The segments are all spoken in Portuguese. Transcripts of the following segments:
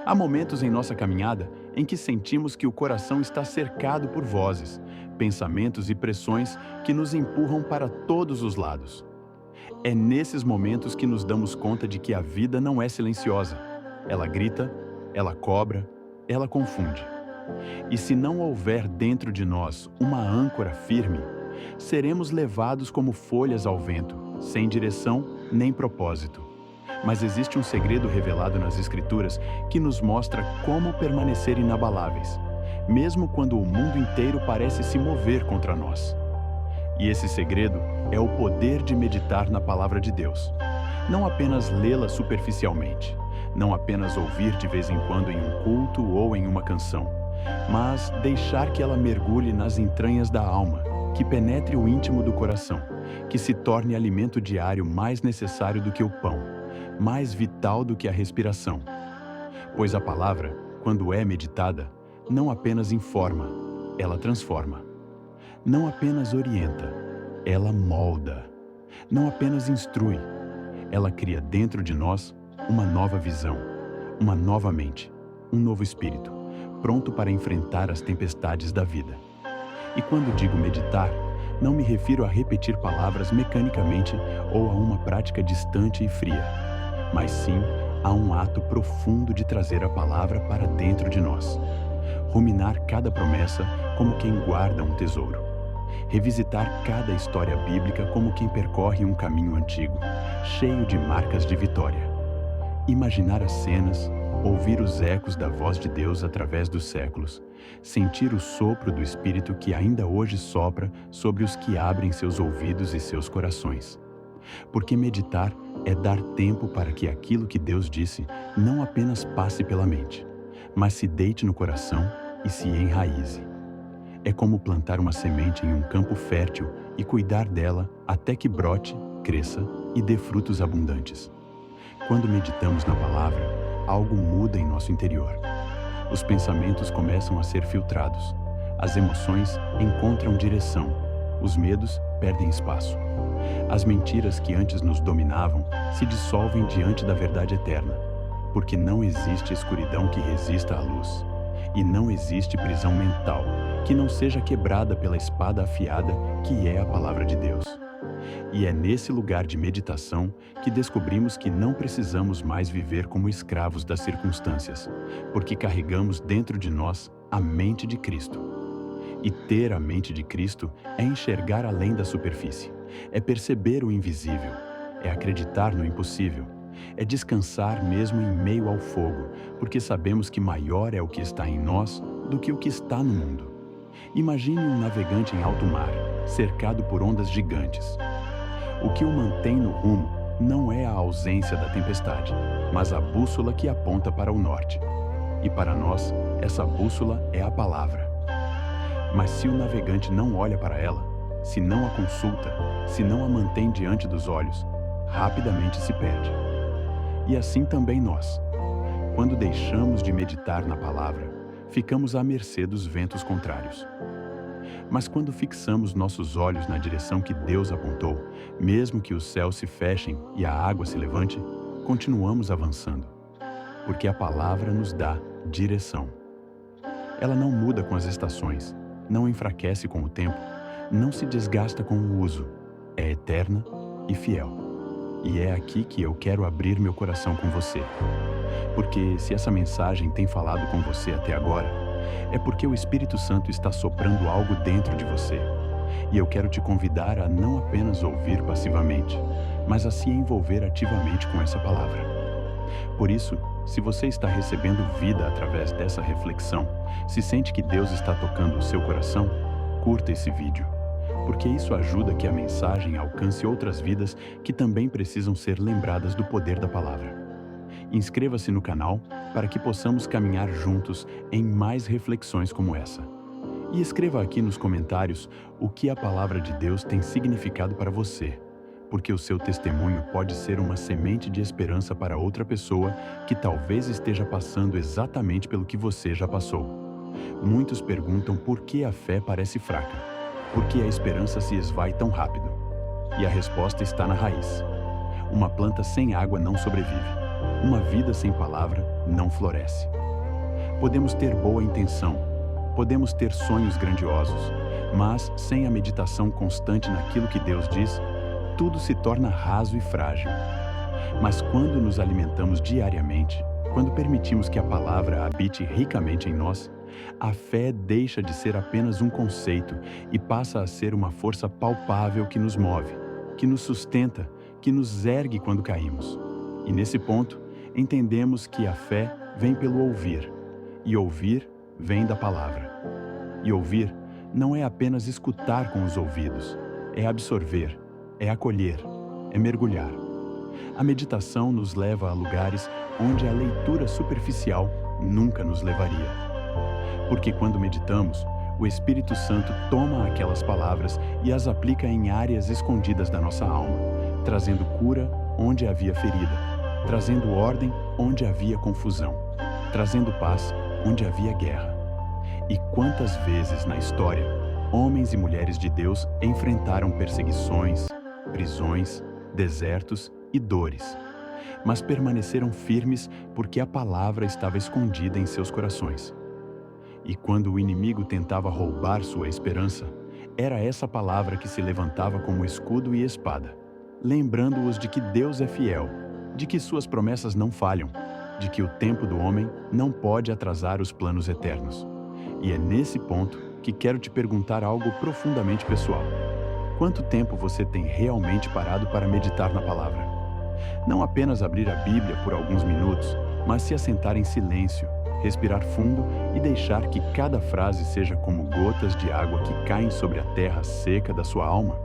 Há momentos em nossa caminhada em que sentimos que o coração está cercado por vozes, pensamentos e pressões que nos empurram para todos os lados. É nesses momentos que nos damos conta de que a vida não é silenciosa. Ela grita, ela cobra, ela confunde. E se não houver dentro de nós uma âncora firme, seremos levados como folhas ao vento, sem direção nem propósito. Mas existe um segredo revelado nas Escrituras que nos mostra como permanecer inabaláveis, mesmo quando o mundo inteiro parece se mover contra nós. E esse segredo é o poder de meditar na Palavra de Deus. Não apenas lê-la superficialmente, não apenas ouvir de vez em quando em um culto ou em uma canção, mas deixar que ela mergulhe nas entranhas da alma, que penetre o íntimo do coração, que se torne alimento diário mais necessário do que o pão, mais vital do que a respiração. Pois a palavra, quando é meditada, não apenas informa, ela transforma. Não apenas orienta, ela molda. Não apenas instrui, ela cria dentro de nós uma nova visão, uma nova mente, um novo espírito, pronto para enfrentar as tempestades da vida. E quando digo meditar, não me refiro a repetir palavras mecanicamente ou a uma prática distante e fria, mas sim a um ato profundo de trazer a palavra para dentro de nós. Ruminar cada promessa como quem guarda um tesouro. Revisitar cada história bíblica como quem percorre um caminho antigo, cheio de marcas de vitória. Imaginar as cenas, ouvir os ecos da voz de Deus através dos séculos, sentir o sopro do Espírito que ainda hoje sopra sobre os que abrem seus ouvidos e seus corações. Porque meditar é dar tempo para que aquilo que Deus disse não apenas passe pela mente, mas se deite no coração e se enraize. É como plantar uma semente em um campo fértil e cuidar dela até que brote, cresça e dê frutos abundantes. Quando meditamos na palavra, algo muda em nosso interior. Os pensamentos começam a ser filtrados, as emoções encontram direção, os medos perdem espaço. As mentiras que antes nos dominavam se dissolvem diante da verdade eterna, porque não existe escuridão que resista à luz, e não existe prisão mental que não seja quebrada pela espada afiada que é a palavra de Deus. E é nesse lugar de meditação que descobrimos que não precisamos mais viver como escravos das circunstâncias, porque carregamos dentro de nós a mente de Cristo. E ter a mente de Cristo é enxergar além da superfície, é perceber o invisível, é acreditar no impossível, é descansar mesmo em meio ao fogo, porque sabemos que maior é o que está em nós do que o que está no mundo. Imagine um navegante em alto mar, cercado por ondas gigantes. O que o mantém no rumo não é a ausência da tempestade, mas a bússola que aponta para o norte. E para nós, essa bússola é a palavra. Mas se o navegante não olha para ela, se não a consulta, se não a mantém diante dos olhos, rapidamente se perde. E assim também nós. Quando deixamos de meditar na palavra, ficamos à mercê dos ventos contrários. Mas quando fixamos nossos olhos na direção que Deus apontou, mesmo que os céus se fechem e a água se levante, continuamos avançando, porque a palavra nos dá direção. Ela não muda com as estações, não enfraquece com o tempo, não se desgasta com o uso, é eterna e fiel. E é aqui que eu quero abrir meu coração com você. Porque se essa mensagem tem falado com você até agora, é porque o Espírito Santo está soprando algo dentro de você. E eu quero te convidar a não apenas ouvir passivamente, mas a se envolver ativamente com essa palavra. Por isso, se você está recebendo vida através dessa reflexão, se sente que Deus está tocando o seu coração, curta esse vídeo, porque isso ajuda que a mensagem alcance outras vidas que também precisam ser lembradas do poder da palavra. Inscreva-se no canal para que possamos caminhar juntos em mais reflexões como essa. E escreva aqui nos comentários o que a palavra de Deus tem significado para você, porque o seu testemunho pode ser uma semente de esperança para outra pessoa que talvez esteja passando exatamente pelo que você já passou. Muitos perguntam por que a fé parece fraca, por que a esperança se esvai tão rápido. E a resposta está na raiz. Uma planta sem água não sobrevive. uma vida sem palavra não floresce. Podemos ter boa intenção, podemos ter sonhos grandiosos, mas sem a meditação constante naquilo que Deus diz, tudo se torna raso e frágil. Mas quando nos alimentamos diariamente, quando permitimos que a palavra habite ricamente em nós, a fé deixa de ser apenas um conceito e passa a ser uma força palpável que nos move, que nos sustenta, que nos ergue quando caímos. E nesse ponto, entendemos que a fé vem pelo ouvir, e ouvir vem da palavra. E ouvir não é apenas escutar com os ouvidos, é absorver, é acolher, é mergulhar. A meditação nos leva a lugares onde a leitura superficial nunca nos levaria. Porque quando meditamos, o Espírito Santo toma aquelas palavras e as aplica em áreas escondidas da nossa alma, trazendo cura onde havia ferida, trazendo ordem onde havia confusão, trazendo paz onde havia guerra. E quantas vezes na história, homens e mulheres de Deus enfrentaram perseguições, prisões, desertos e dores, mas permaneceram firmes porque a palavra estava escondida em seus corações. E quando o inimigo tentava roubar sua esperança, era essa palavra que se levantava como escudo e espada, lembrando-os de que Deus é fiel, de que suas promessas não falham, de que o tempo do homem não pode atrasar os planos eternos. E é nesse ponto que quero te perguntar algo profundamente pessoal. Quanto tempo você tem realmente parado para meditar na palavra? Não apenas abrir a Bíblia por alguns minutos, mas se assentar em silêncio, respirar fundo e deixar que cada frase seja como gotas de água que caem sobre a terra seca da sua alma?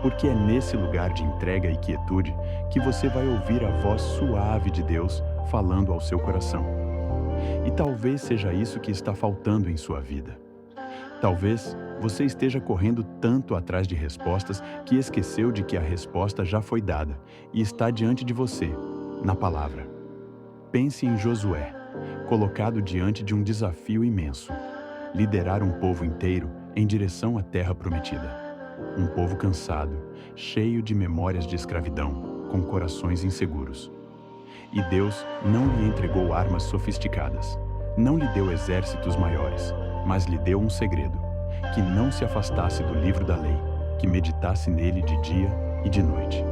Porque é nesse lugar de entrega e quietude que você vai ouvir a voz suave de Deus falando ao seu coração. E talvez seja isso que está faltando em sua vida. Talvez você esteja correndo tanto atrás de respostas que esqueceu de que a resposta já foi dada e está diante de você, na palavra. Pense em Josué, colocado diante de um desafio imenso: liderar um povo inteiro em direção à terra prometida. Um povo cansado, cheio de memórias de escravidão, com corações inseguros. E Deus não lhe entregou armas sofisticadas, não lhe deu exércitos maiores, mas lhe deu um segredo: que não se afastasse do livro da lei, que meditasse nele de dia e de noite.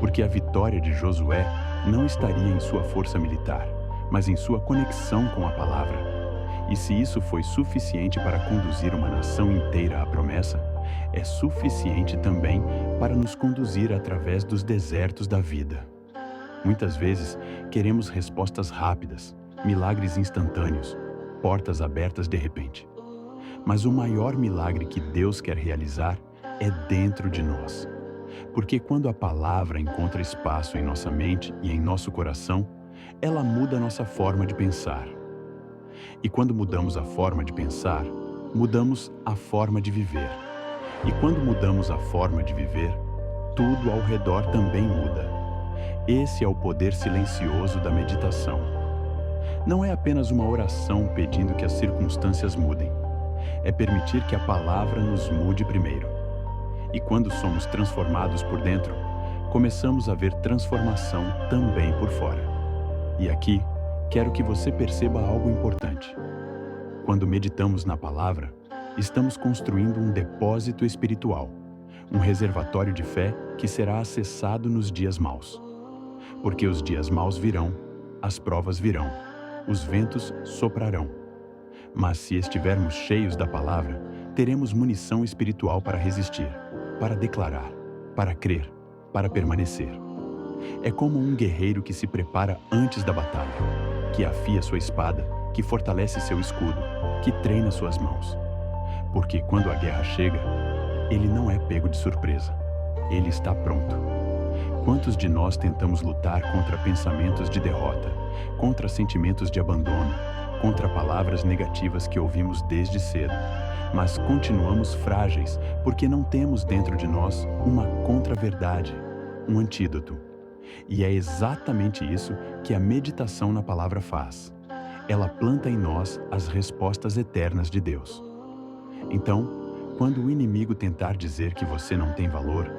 Porque a vitória de Josué não estaria em sua força militar, mas em sua conexão com a palavra. E se isso foi suficiente para conduzir uma nação inteira à promessa, é suficiente também para nos conduzir através dos desertos da vida. Muitas vezes queremos respostas rápidas, milagres instantâneos, portas abertas de repente. Mas o maior milagre que Deus quer realizar é dentro de nós. Porque quando a palavra encontra espaço em nossa mente e em nosso coração, ela muda a nossa forma de pensar. E quando mudamos a forma de pensar, mudamos a forma de viver. E quando mudamos a forma de viver, tudo ao redor também muda. Esse é o poder silencioso da meditação. Não é apenas uma oração pedindo que as circunstâncias mudem. É permitir que a palavra nos mude primeiro. E quando somos transformados por dentro, começamos a ver transformação também por fora. E aqui, quero que você perceba algo importante. Quando meditamos na palavra, estamos construindo um depósito espiritual, um reservatório de fé que será acessado nos dias maus. Porque os dias maus virão, as provas virão, os ventos soprarão. Mas se estivermos cheios da palavra, teremos munição espiritual para resistir, para declarar, para crer, para permanecer. É como um guerreiro que se prepara antes da batalha, que afia sua espada, que fortalece seu escudo, que treina suas mãos. Porque quando a guerra chega, ele não é pego de surpresa. Ele está pronto. Quantos de nós tentamos lutar contra pensamentos de derrota, contra sentimentos de abandono, contra palavras negativas que ouvimos desde cedo, mas continuamos frágeis porque não temos dentro de nós uma contra-verdade, um antídoto. E é exatamente isso que a meditação na palavra faz. Ela planta em nós as respostas eternas de Deus. Então, quando o inimigo tentar dizer que você não tem valor,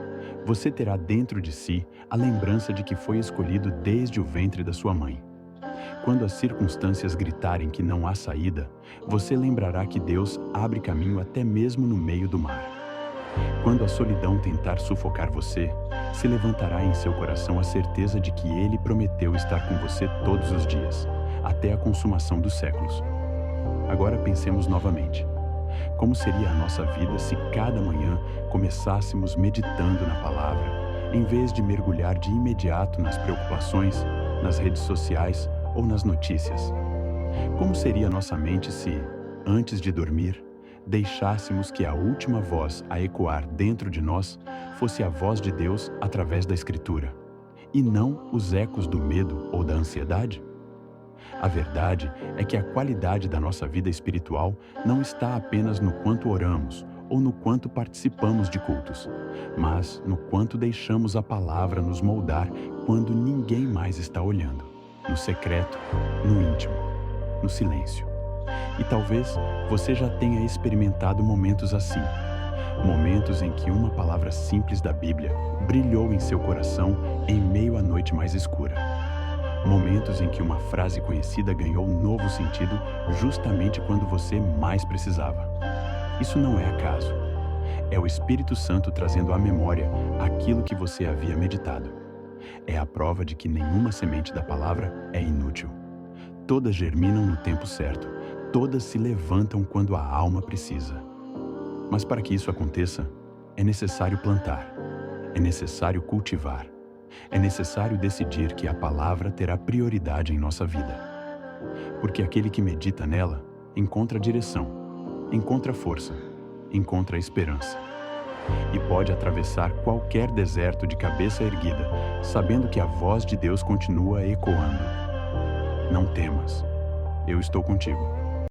Você terá dentro de si a lembrança de que foi escolhido desde o ventre da sua mãe. Quando as circunstâncias gritarem que não há saída, você lembrará que Deus abre caminho até mesmo no meio do mar. Quando a solidão tentar sufocar você, se levantará em seu coração a certeza de que Ele prometeu estar com você todos os dias, até a consumação dos séculos. Agora pensemos novamente. Como seria a nossa vida se cada manhã começássemos meditando na palavra, em vez de mergulhar de imediato nas preocupações, nas redes sociais ou nas notícias? Como seria a nossa mente se, antes de dormir, deixássemos que a última voz a ecoar dentro de nós fosse a voz de Deus através da Escritura, e não os ecos do medo ou da ansiedade? A verdade é que a qualidade da nossa vida espiritual não está apenas no quanto oramos ou no quanto participamos de cultos, mas no quanto deixamos a palavra nos moldar quando ninguém mais está olhando, no secreto, no íntimo, no silêncio. E talvez você já tenha experimentado momentos assim, momentos em que uma palavra simples da Bíblia brilhou em seu coração em meio à noite mais escura. Momentos em que uma frase conhecida ganhou um novo sentido justamente quando você mais precisava. Isso não é acaso. É o Espírito Santo trazendo à memória aquilo que você havia meditado. É a prova de que nenhuma semente da palavra é inútil. Todas germinam no tempo certo. Todas se levantam quando a alma precisa. Mas para que isso aconteça, é necessário plantar. É necessário cultivar. É necessário decidir que a palavra terá prioridade em nossa vida. Porque aquele que medita nela encontra direção, encontra força, encontra esperança. E pode atravessar qualquer deserto de cabeça erguida, sabendo que a voz de Deus continua ecoando. Não temas, eu estou contigo.